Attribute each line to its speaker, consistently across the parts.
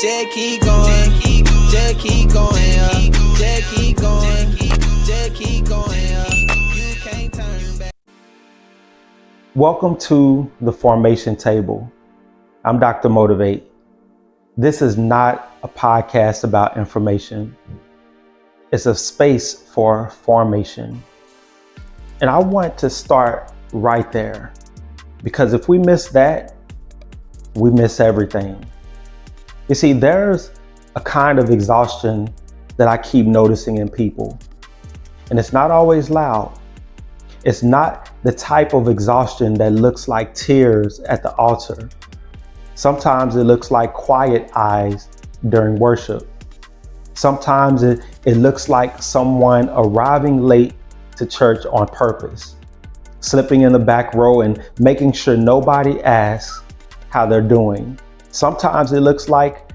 Speaker 1: Just keep going, just keep going, just keep going, just keep going, you can't turn back.
Speaker 2: Welcome to the Formation Table. I'm Dr. Motivate. This is not a podcast about information. It's a space for formation. And I want to start right there, because if we miss that, we miss everything. You see, there's a kind of exhaustion that I keep noticing in people, and it's not always loud. It's not the type of exhaustion that looks like tears at the altar. Sometimes it looks like quiet eyes during worship. Sometimes it looks like someone arriving late to church on purpose, slipping in the back row and making sure nobody asks how they're doing. Sometimes it looks like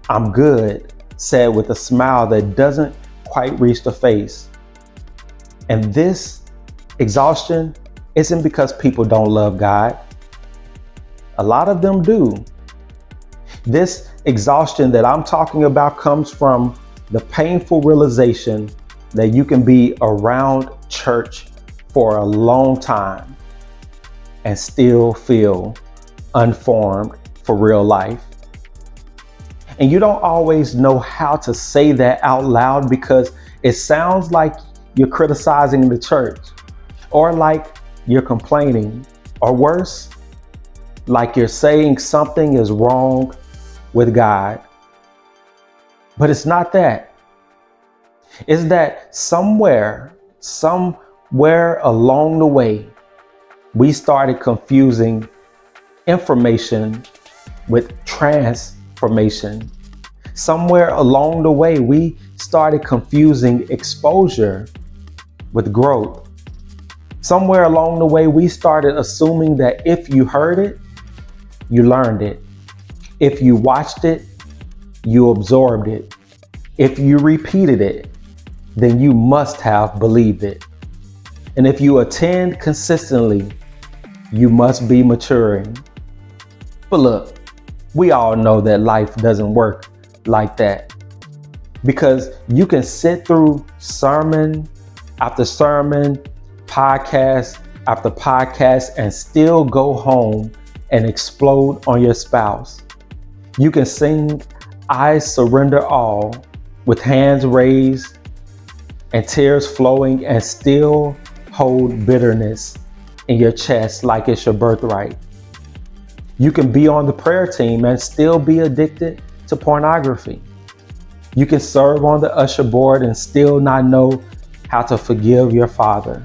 Speaker 2: "I'm good," said with a smile that doesn't quite reach the face. And this exhaustion isn't because people don't love God. A lot of them do. This exhaustion that I'm talking about comes from the painful realization that you can be around church for a long time and still feel unformed for real life. And you don't always know how to say that out loud because it sounds like you're criticizing the church, or like you're complaining, or worse, like you're saying something is wrong with God. But it's not that. It's that somewhere along the way, we started confusing information with transformation. Somewhere along the way, we started confusing exposure with growth. Somewhere along the way, we started assuming that if you heard it, you learned it. If you watched it, you absorbed it. If you repeated it, then you must have believed it. And if you attend consistently, you must be maturing. But look, we all know that life doesn't work like that, because you can sit through sermon after sermon, podcast after podcast, and still go home and explode on your spouse. You can sing "I Surrender All" with hands raised and tears flowing, and still hold bitterness in your chest like it's your birthright. You can be on the prayer team and still be addicted to pornography. You can serve on the usher board and still not know how to forgive your father.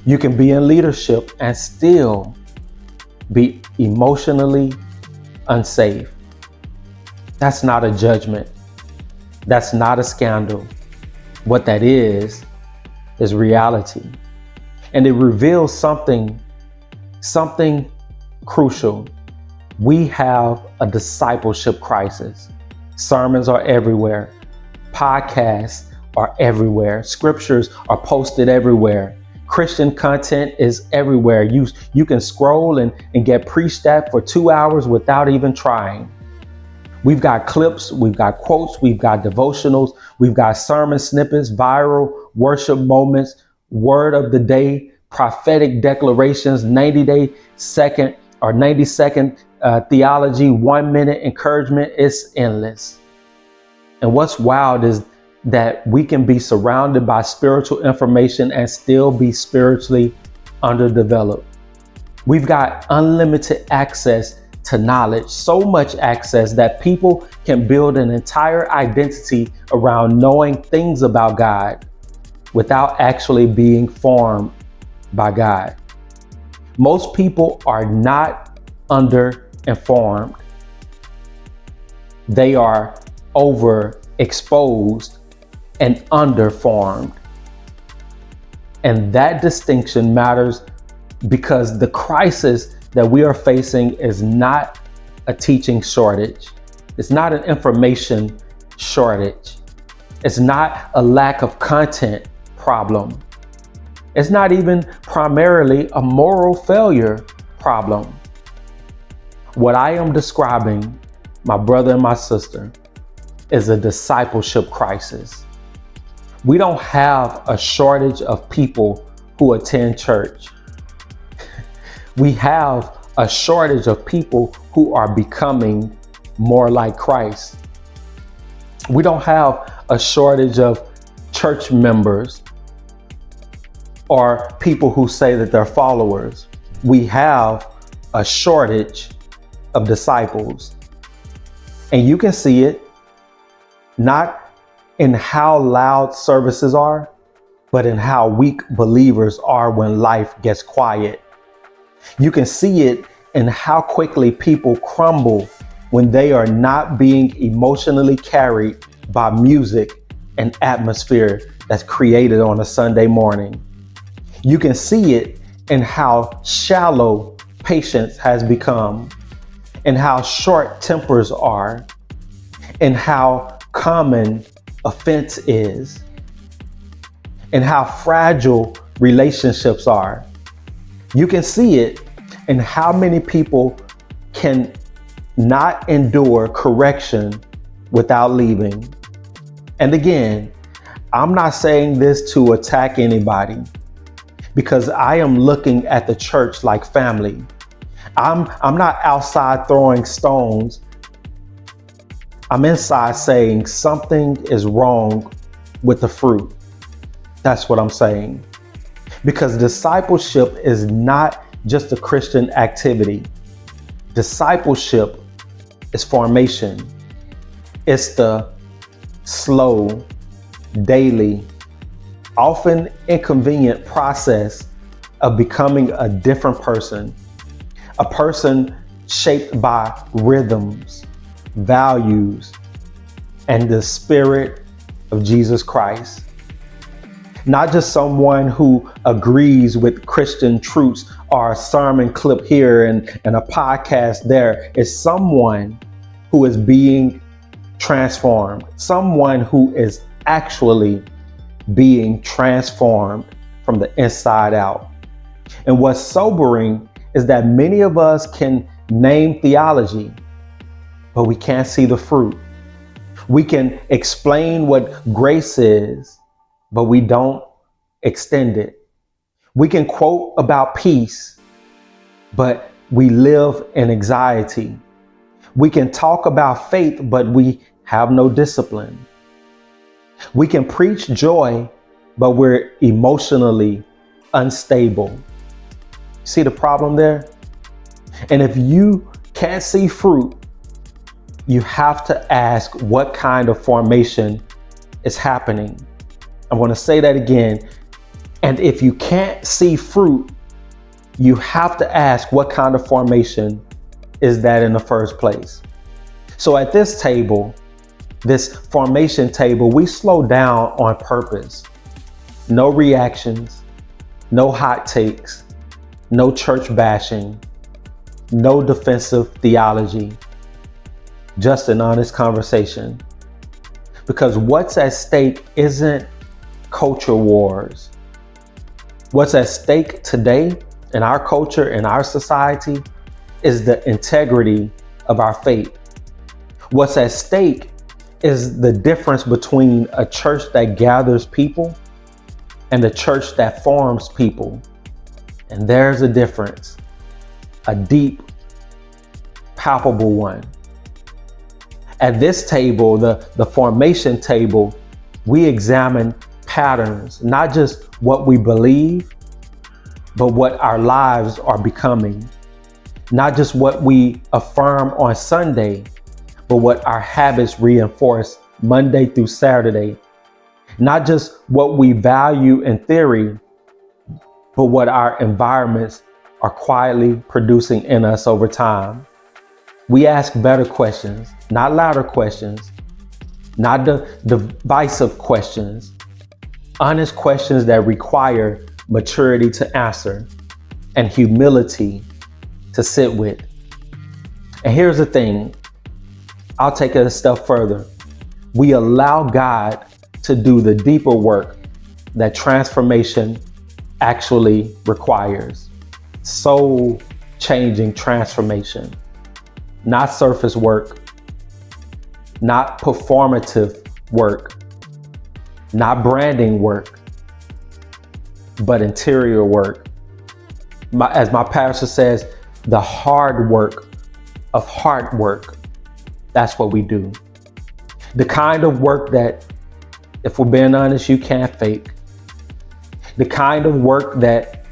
Speaker 2: You can be in leadership and still be emotionally unsafe. That's not a judgment. That's not a scandal. What that is reality. And it reveals something crucial. We have a discipleship crisis. Sermons are everywhere. Podcasts are everywhere. Scriptures are posted everywhere. Christian content is everywhere. You can scroll and get preached at for 2 hours without even trying. We've got clips, we've got quotes, we've got devotionals, we've got sermon snippets, viral worship moments, word of the day, prophetic declarations, 90-second theology, 1-minute encouragement. It's endless. And what's wild is that we can be surrounded by spiritual information and still be spiritually underdeveloped. We've got unlimited access to knowledge, so much access that people can build an entire identity around knowing things about God without actually being formed by God. Most people are not underinformed. They are overexposed and underformed. And that distinction matters because the crisis that we are facing is not a teaching shortage. It's not an information shortage. It's not a lack of content problem. It's not even primarily a moral failure problem. What I am describing my brother and my sister, is a discipleship crisis. We don't have a shortage of people who attend church. We have a shortage of people who are becoming more like Christ. We don't have a shortage of church members or people who say that they're followers. We have a shortage of disciples. And you can see it not in how loud services are, but in how weak believers are when life gets quiet. You can see it in how quickly people crumble when they are not being emotionally carried by music and atmosphere that's created on a Sunday morning. You can see it in how shallow patience has become, and how short tempers are, and how common offense is, and how fragile relationships are. You can see it in how many people can not endure correction without leaving. And again, I'm not saying this to attack anybody, because I am looking at the church like family. I'm not outside throwing stones. I'm inside saying something is wrong with the fruit. That's what I'm saying. Because discipleship is not just a Christian activity. Discipleship is formation. It's the slow, daily, often inconvenient process of becoming a different person, a person shaped by rhythms, values, and the Spirit of Jesus Christ. Not just someone who agrees with Christian truths or a sermon clip here and a podcast there. It's someone who is being transformed, someone who is actually being transformed from the inside out. And what's sobering is that many of us can name theology, but we can't see the fruit. We can explain what grace is, but we don't extend it. We can quote about peace, but we live in anxiety. We can talk about faith, but we have no discipline. We can preach joy, but we're emotionally unstable. See the problem there? And if you can't see fruit, you have to ask what kind of formation is happening. I'm going to say that again. And if you can't see fruit, you have to ask what kind of formation is that in the first place. So at this table, this formation table, we slow down on purpose. No reactions, no hot takes, no church bashing, no defensive theology, just an honest conversation. Because what's at stake isn't culture wars. What's at stake today in our culture, in our society, is the integrity of our faith. What's at stake is the difference between a church that gathers people and a church that forms people. And there's a difference, a deep, palpable one. At this table, the formation table, we examine patterns, not just what we believe, but what our lives are becoming. Not just what we affirm on Sunday, but what our habits reinforce Monday through Saturday. Not just what we value in theory, but what our environments are quietly producing in us over time. We ask better questions, not louder questions, not the divisive questions, honest questions that require maturity to answer and humility to sit with. And here's the thing, I'll take it a step further. We allow God to do the deeper work that transformation actually requires. Soul changing transformation, not surface work, not performative work, not branding work, but interior work. As my pastor says, the hard work of heart work. That's what we do. The kind of work that, if we're being honest, you can't fake. The kind of work that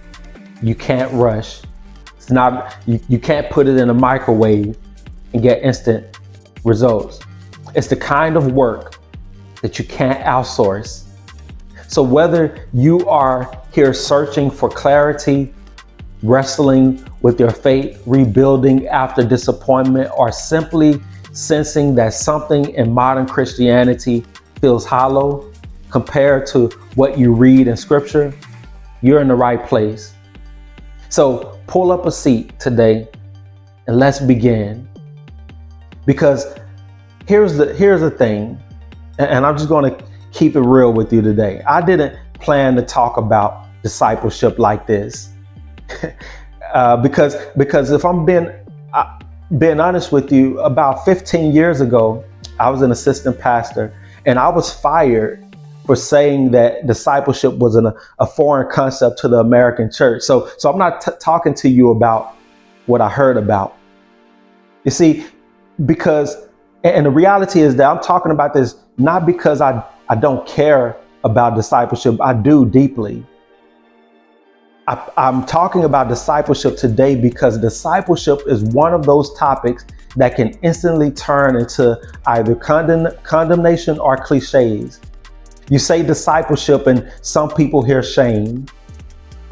Speaker 2: you can't rush. It's not, you can't put it in a microwave and get instant results. It's the kind of work that you can't outsource. So whether you are here searching for clarity, wrestling with your faith, rebuilding after disappointment, or simply sensing that something in modern Christianity feels hollow compared to what you read in scripture, you're in the right place. So pull up a seat today and let's begin. Because here's the thing, and I'm just going to keep it real with you today. I didn't plan to talk about discipleship like this. Because if I'm being honest with you, about 15 years ago, I was an assistant pastor, and I was fired for saying that discipleship was a foreign concept to the American church. So I'm not talking to you about what I heard about. You see, and the reality is that I'm talking about this not because I don't care about discipleship. I do deeply. I'm talking about discipleship today because discipleship is one of those topics that can instantly turn into either condemnation or cliches. You say discipleship and some people hear shame.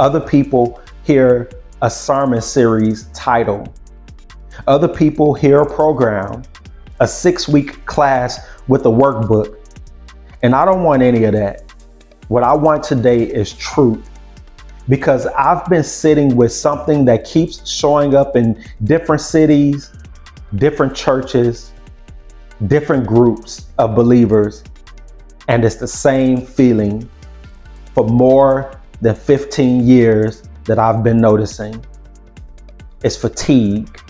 Speaker 2: Other people hear a sermon series title. Other people hear a program, a 6-week class with a workbook. And I don't want any of that. What I want today is truth. Because I've been sitting with something that keeps showing up in different cities, different churches, different groups of believers. And it's the same feeling for more than 15 years that I've been noticing. It's fatigue.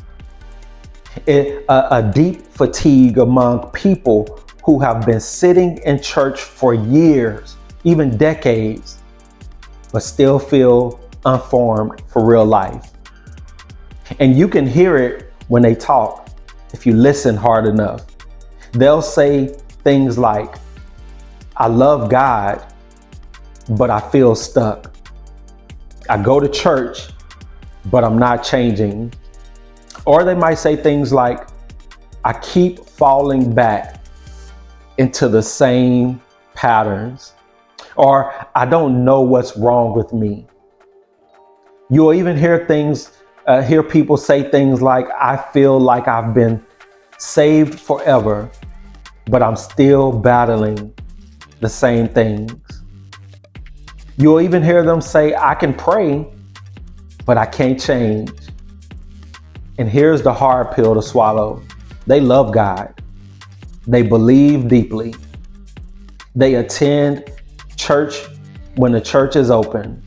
Speaker 2: A deep fatigue among people who have been sitting in church for years, even decades, but still feel unformed for real life. And you can hear it when they talk if you listen hard enough. They'll say things like, I love God, but I feel stuck. I go to church, but I'm not changing. Or they might say things like, I keep falling back into the same patterns. Or I don't know what's wrong with me. You'll even hear people say things like, I feel like I've been saved forever, but I'm still battling the same things. You'll even hear them say, I can pray, but I can't change. And here's the hard pill to swallow. They love God. They believe deeply. They attend church when the church is open.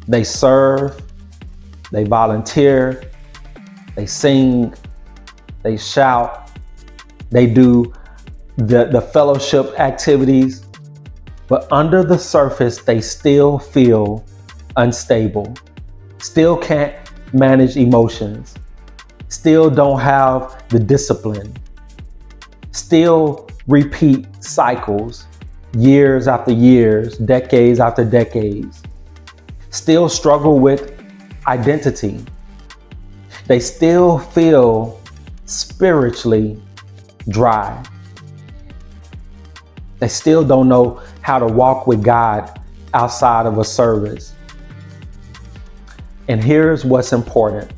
Speaker 2: They serve, they volunteer, they sing, they shout, they do the fellowship activities, but under the surface, they still feel unstable, still can't manage emotions, still don't have the discipline, still repeat cycles, years after years, decades after decades, still struggle with identity. They still feel spiritually dry. They still don't know how to walk with God outside of a service. And here's what's important.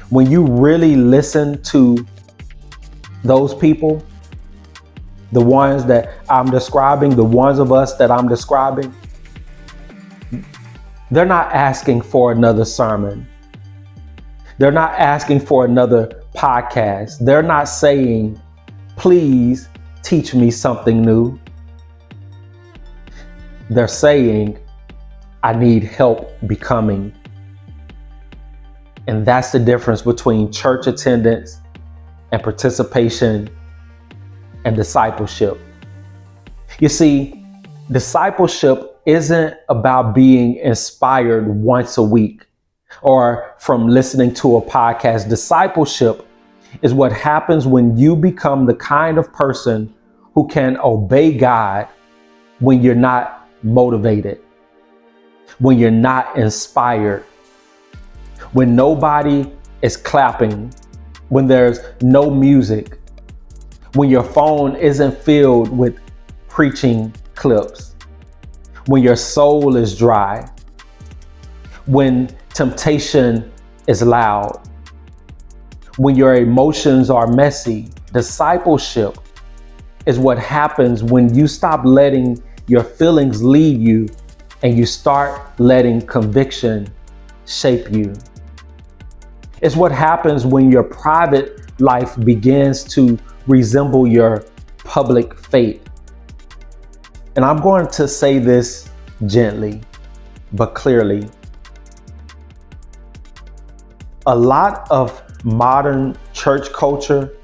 Speaker 2: When you really listen to those people, the ones that I'm describing, the ones of us that I'm describing, they're not asking for another sermon. They're not asking for another podcast. They're not saying, please teach me something new. They're saying, I need help becoming. And that's the difference between church attendance and participation and discipleship. You see, discipleship isn't about being inspired once a week or from listening to a podcast. Discipleship is what happens when you become the kind of person who can obey God when you're not motivated, when you're not inspired, when nobody is clapping, when there's no music, when your phone isn't filled with preaching clips, when your soul is dry, when temptation is loud, when your emotions are messy. Discipleship is what happens when you stop letting your feelings lead you and you start letting conviction shape you. It's what happens when your private life begins to resemble your public faith. And I'm going to say this gently, but clearly. A lot of modern church culture,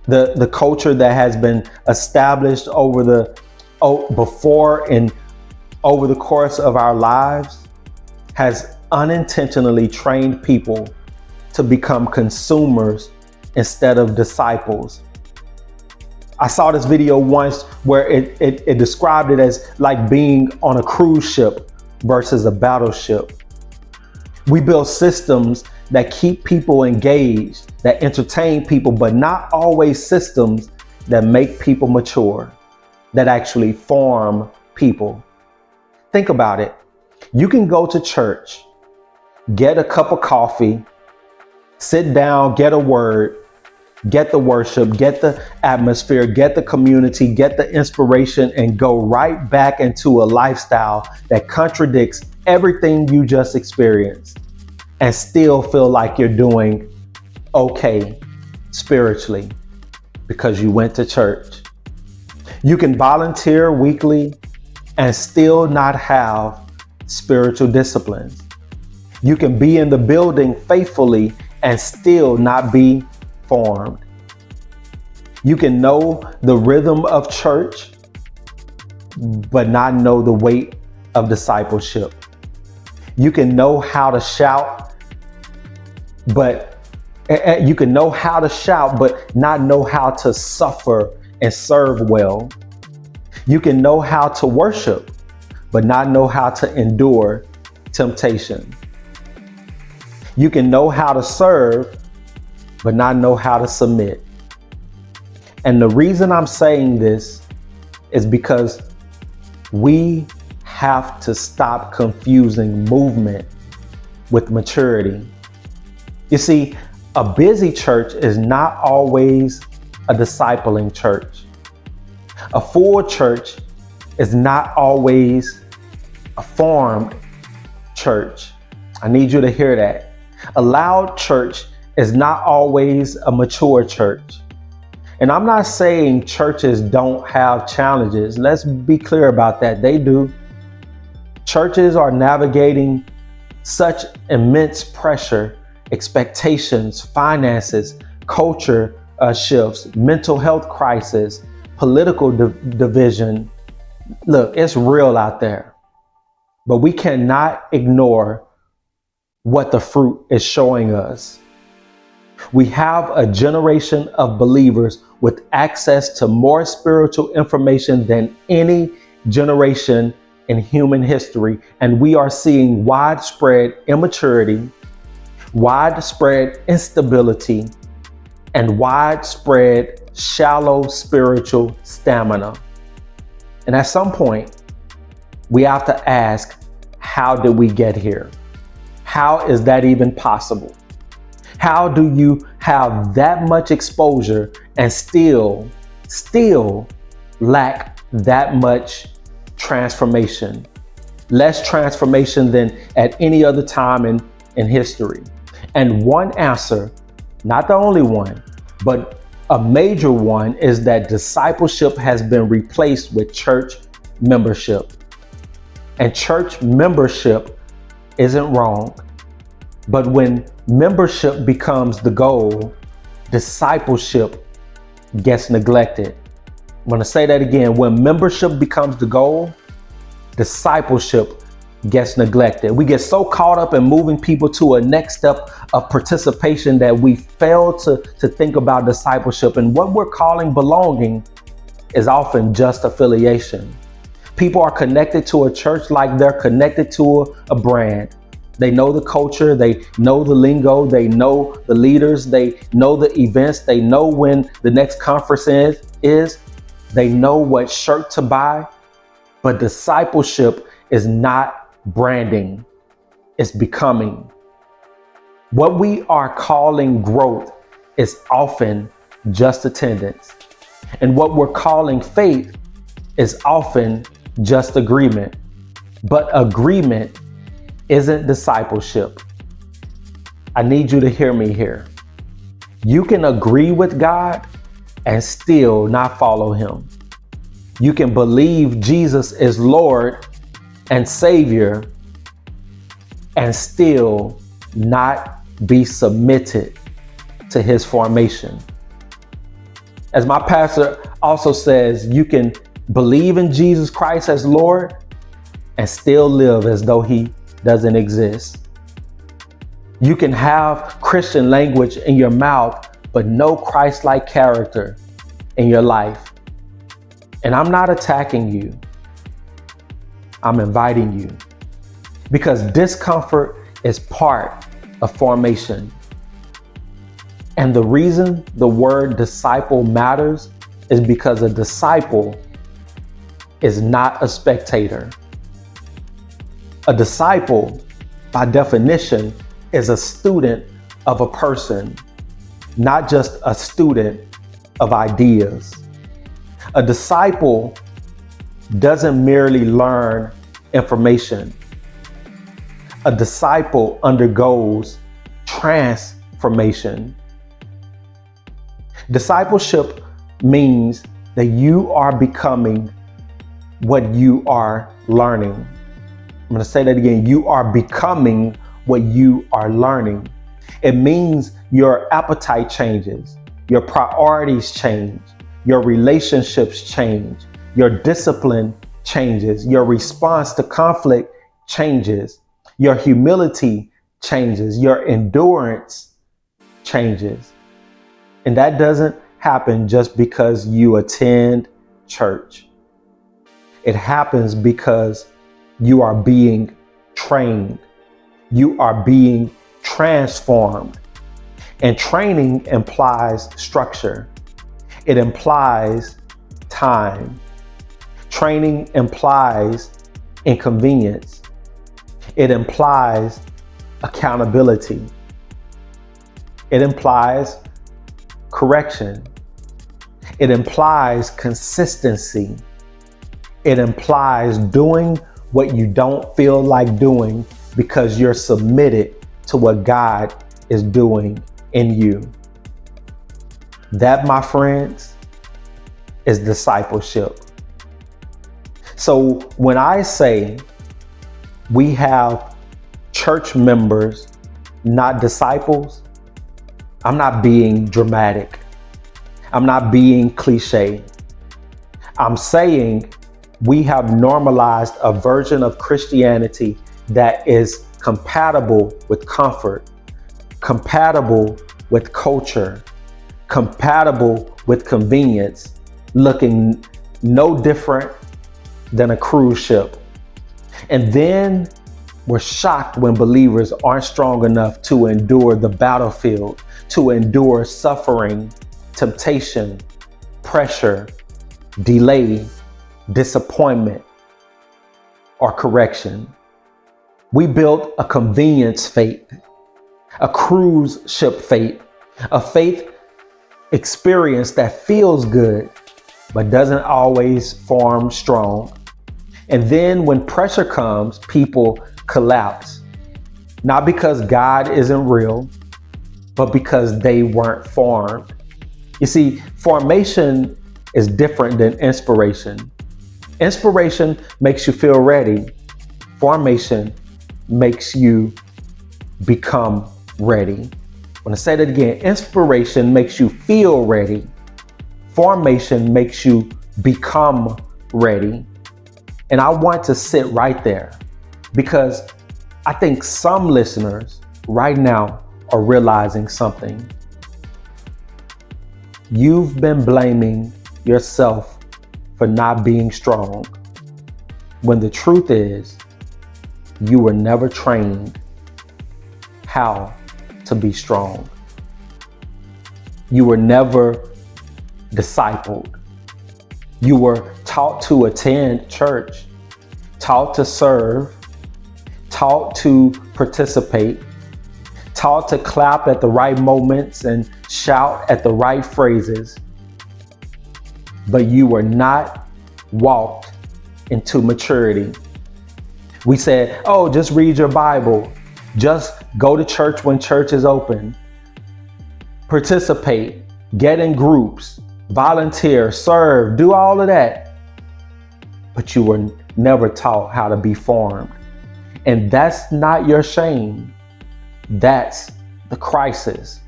Speaker 2: the culture that has been established before and over the course of our lives, has unintentionally trained people to become consumers instead of disciples. I saw this video once where it described it as like being on a cruise ship versus a battleship. We build systems that keep people engaged, that entertain people, but not always systems that make people mature, that actually form people. Think about it. You can go to church, get a cup of coffee, sit down, get a word, get the worship, get the atmosphere, get the community, get the inspiration, and go right back into a lifestyle that contradicts everything you just experienced and still feel like you're doing okay spiritually because you went to church. You can volunteer weekly and still not have spiritual disciplines. You can be in the building faithfully and still not be formed. You can know the rhythm of church, but not know the weight of discipleship. You can know how to shout, but not know how to suffer and serve well. You can know how to worship, but not know how to endure temptation. You can know how to serve, but not know how to submit. And the reason I'm saying this is because we have to stop confusing movement with maturity. You see, a busy church is not always a discipling church. A full church is not always a formed church. I need you to hear that. A loud church is not always a mature church. And I'm not saying churches don't have challenges. Let's be clear about that. They do. Churches are navigating such immense pressure, expectations, finances, culture shifts, mental health crisis, political division. Look, it's real out there. But we cannot ignore what the fruit is showing us. We have a generation of believers with access to more spiritual information than any generation in human history, and we are seeing widespread immaturity, widespread instability, and widespread shallow spiritual stamina. And at some point, we have to ask, how did we get here? How is that even possible? How do you have that much exposure and still lack that much transformation? Less transformation than at any other time in history. And one answer, not the only one, but a major one, is that discipleship has been replaced with church membership. And church membership isn't wrong. But when membership becomes the goal, discipleship gets neglected. I'm going to say that again. When membership becomes the goal, discipleship gets neglected. We get so caught up in moving people to a next step of participation that we fail to think about discipleship. And what we're calling belonging is often just affiliation. People are connected to a church like they're connected to a brand. They know the culture, they know the lingo, they know the leaders, they know the events, they know when the next conference is, they know what shirt to buy. But discipleship is not branding, it's becoming. What we are calling growth is often just attendance. And what we're calling faith is often just agreement. But agreement isn't discipleship. I need you to hear me here. You can agree with God and still not follow him. You can believe Jesus is Lord and Savior and still not be submitted to his formation. As my pastor also says, you can believe in Jesus Christ as Lord and still live as though he doesn't exist. You can have Christian language in your mouth, but no Christ-like character in your life. And I'm not attacking you. I'm inviting you, because discomfort is part of formation. And the reason the word disciple matters is because a disciple is not a spectator. A disciple, by definition, is a student of a person, not just a student of ideas. A disciple doesn't merely learn information. A disciple undergoes transformation. Discipleship means that you are becoming what you are learning. I'm going to say that again. You are becoming what you are learning. It means your appetite changes, your priorities change, your relationships change, your discipline changes, your response to conflict changes, your humility changes, your endurance changes. And that doesn't happen just because you attend church. It happens because you are being trained. You are being transformed. And training implies structure. It implies time. Training implies inconvenience. It implies accountability. It implies correction. It implies consistency. It implies doing what you don't feel like doing because you're submitted to what God is doing in you. That, my friends, is discipleship. So when I say we have church members, not disciples, I'm not being dramatic. I'm not being cliche. I'm saying we have normalized a version of Christianity that is compatible with comfort, compatible with culture, compatible with convenience, looking no different than a cruise ship. And then we're shocked when believers aren't strong enough to endure the battlefield, to endure suffering, temptation, pressure, delay, disappointment, or correction. We built a convenience faith, a cruise ship faith, a faith experience that feels good, but doesn't always form strong. And then when pressure comes, people collapse, not because God isn't real, but because they weren't formed. You see, formation is different than inspiration. Inspiration makes you feel ready. Formation makes you become ready. I'm going to say that again. Inspiration makes you feel ready. Formation makes you become ready. And I want to sit right there because I think some listeners right now are realizing something. You've been blaming yourself for not being strong, when the truth is you were never trained how to be strong. You were never discipled. You were taught to attend church, taught to serve, taught to participate, taught to clap at the right moments and shout at the right phrases, but you were not walked into maturity. We said, oh, just read your Bible, just go to church when church is open, participate, get in groups, volunteer, serve, do all of that. But you were never taught how to be formed. And that's not your shame. That's the crisis.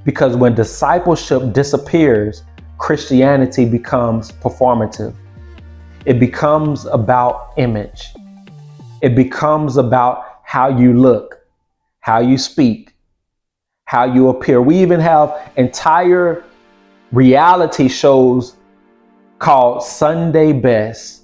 Speaker 2: Because when discipleship disappears, Christianity becomes performative. It becomes about image. It becomes about how you look, how you speak, how you appear. We even have entire reality shows called Sunday Best,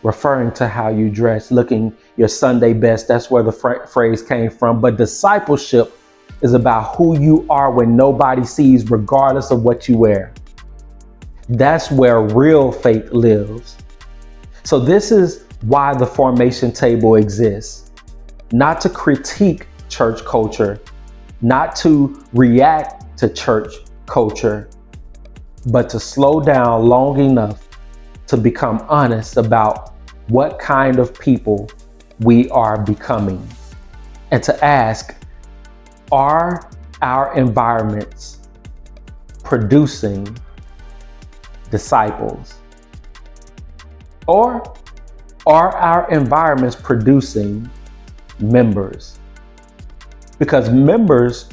Speaker 2: referring to how you dress, looking your Sunday best. That's where the phrase came from. But discipleship is about who you are when nobody sees, regardless of what you wear. That's where real faith lives. So this is why the formation table exists. Not to critique church culture, not to react to church culture, but to slow down long enough to become honest about what kind of people we are becoming, and to ask, are our environments producing disciples? Or are our environments producing members? Because members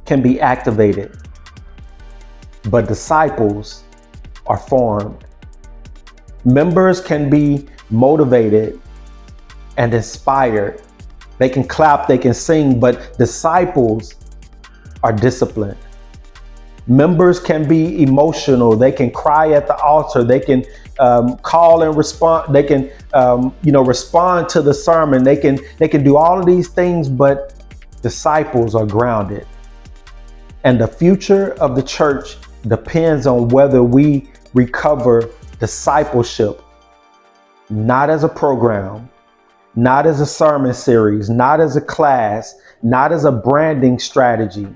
Speaker 2: can be activated, but disciples are formed. Members can be motivated and inspired. They can clap, they can sing, but disciples are disciplined. Members can be emotional. They can cry at the altar. They can call and respond. They can, respond to the sermon. They can do all of these things, but disciples are grounded. And the future of the church depends on whether we recover discipleship, not as a program, not as a sermon series, not as a class, not as a branding strategy,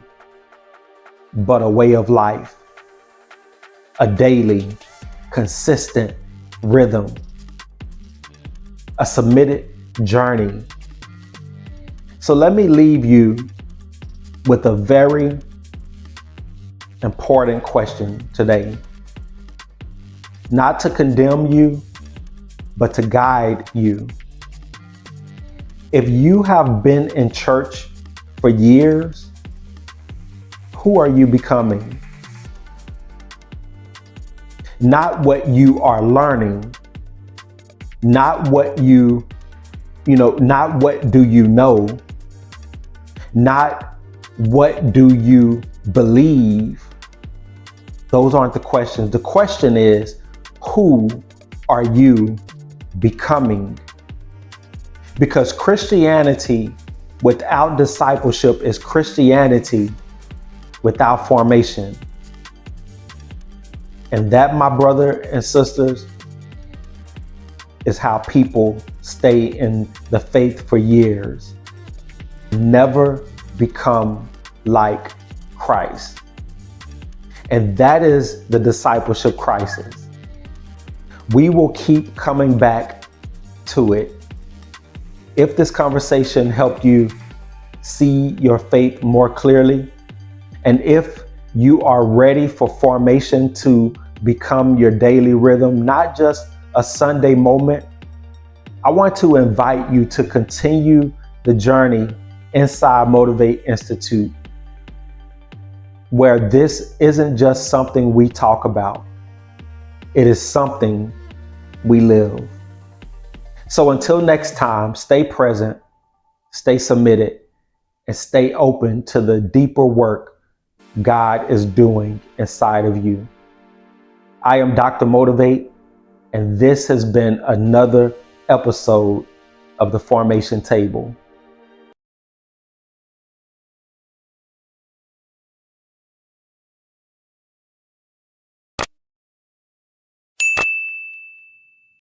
Speaker 2: but a way of life, a daily, consistent rhythm, a submitted journey. So let me leave you with a very important question today. Not to condemn you, but to guide you. If you have been in church for years, who are you becoming? Not what you are learning, not what not what do you know, not what do you believe. Those aren't the questions. The question is, who are you becoming? Because Christianity without discipleship is Christianity without formation. And that, my brother and sisters, is how people stay in the faith for years. Never become like Christ. And that is the discipleship crisis. We will keep coming back to it. If this conversation helped you see your faith more clearly, and if you are ready for formation to become your daily rhythm, not just a Sunday moment, I want to invite you to continue the journey inside Motivate Institute. where this isn't just something we talk about, it is something we live. So until next time, stay present, stay submitted, and stay open to the deeper work God is doing inside of you. I am Dr. Motivate, and this has been another episode of the Formation Table.